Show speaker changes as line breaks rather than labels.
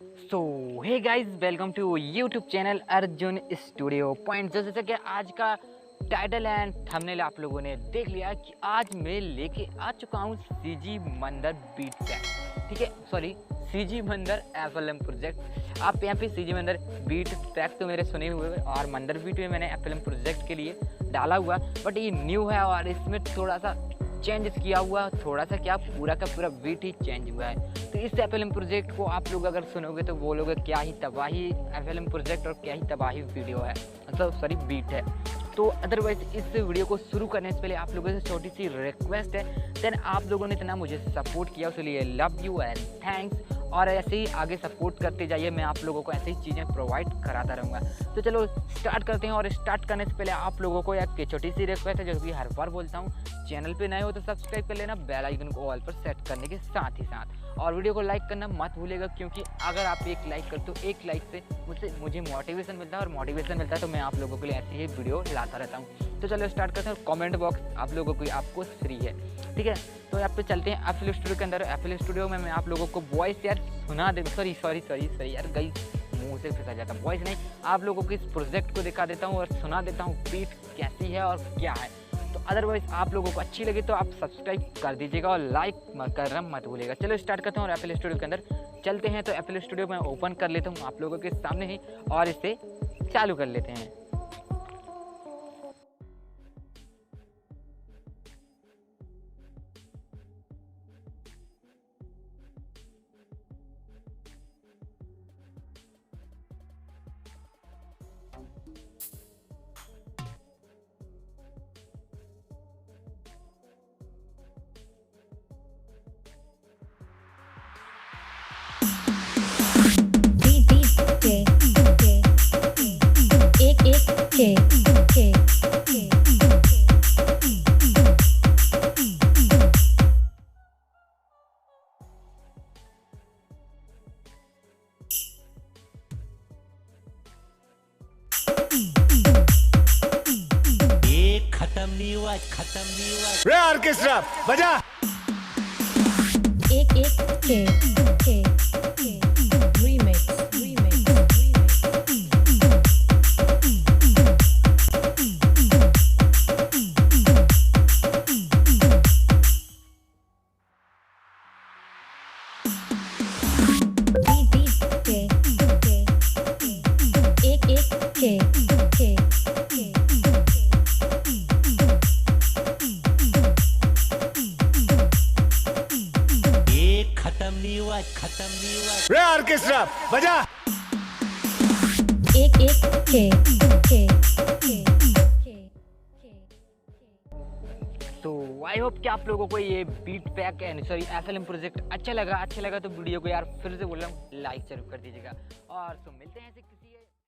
So hey guys, welcome to YouTube channel Arjun studio point. जैसे कि आज का टाइटल एंड थंबनेल आप लोगों ने देख लिया कि आज मैं लेके आ चुका हूँ सीजी मंदर बीट ट्रैक। ठीक है, sorry CG Mandar FLM project. आप यहाँ पे सीजी मंदर बीट ट्रैक तो मेरे सुने हुए और मंदर बीट में मैंने FLM प्रोजेक्ट के लिए डाला हुआ, बट ये न्यू है और इसमें थोड़ा सा चेंजेस किया हुआ, थोड़ा सा क्या पूरा का पूरा बीट ही चेंज हुआ है। तो इस FLM प्रोजेक्ट को आप लोग अगर सुनोगे तो बोलोगे क्या ही तबाही FLM प्रोजेक्ट और क्या ही तबाही वीडियो है, मतलब सॉरी बीट है। तो अदरवाइज इस वीडियो को शुरू करने से पहले आप लोगों से छोटी सी रिक्वेस्ट है, देन आप लोगों ने इतना मुझे सपोर्ट किया उसके लिए लव यू एंड थैंक्स। और ऐसे ही आगे सपोर्ट करते जाइए, मैं आप लोगों को ऐसे ही चीज़ें प्रोवाइड कराता रहूँगा। तो चलो स्टार्ट करते हैं। और स्टार्ट करने से पहले आप लोगों को एक छोटी सी रिक्वेस्ट है, जो कि हर बार बोलता हूँ, चैनल पे नए हो तो सब्सक्राइब कर लेना, बेल आइकन को ऑल पर सेट करने के साथ ही साथ, और वीडियो को लाइक करना मत भूलिएगा, क्योंकि अगर आप एक लाइक करते हो, एक लाइक से मुझे मोटिवेशन मिलता है, और मोटिवेशन मिलता है तो मैं आप लोगों के लिए ऐसी ही वीडियो लाता रहता हूँ। तो चलो स्टार्ट करते हैं। कमेंट बॉक्स आप लोगों को आपको फ्री है, ठीक है। तो यहाँ पे चलते हैं FL स्टूडियो के अंदर। FL स्टूडियो में मैं आप लोगों को वॉइस यार सुना दे, सॉरी यार गई मुँह से फिसा जाता, वॉइस नहीं, आप लोगों को इस प्रोजेक्ट को दिखा देता हूँ और सुना देता हूँ बीट कैसी है और क्या है। तो अदरवाइज आप लोगों को अच्छी लगे तो आप सब्सक्राइब कर दीजिएगा और लाइक करना मत भूलिएगा। चलो स्टार्ट करते हैं और FL स्टूडियो के अंदर चलते हैं। तो FL स्टूडियो में ओपन कर लेता हूँ आप लोगों के सामने ही और इसे चालू कर लेते हैं।
खत्म नहीं हुआ रे ऑर्केस्ट्रा बजा।
एक के रीमिक्स
खत्म नहीं हुआ रे ऑर्केस्ट्रा बजा।
एक के
तो आई होप कि आप लोगों को ये beat pack and sorry FLM project अच्छा लगा तो वीडियो को यार फिर से बोल रहा हूँ लाइक जरूर कर दीजिएगा। और तो मिलते हैं ऐसे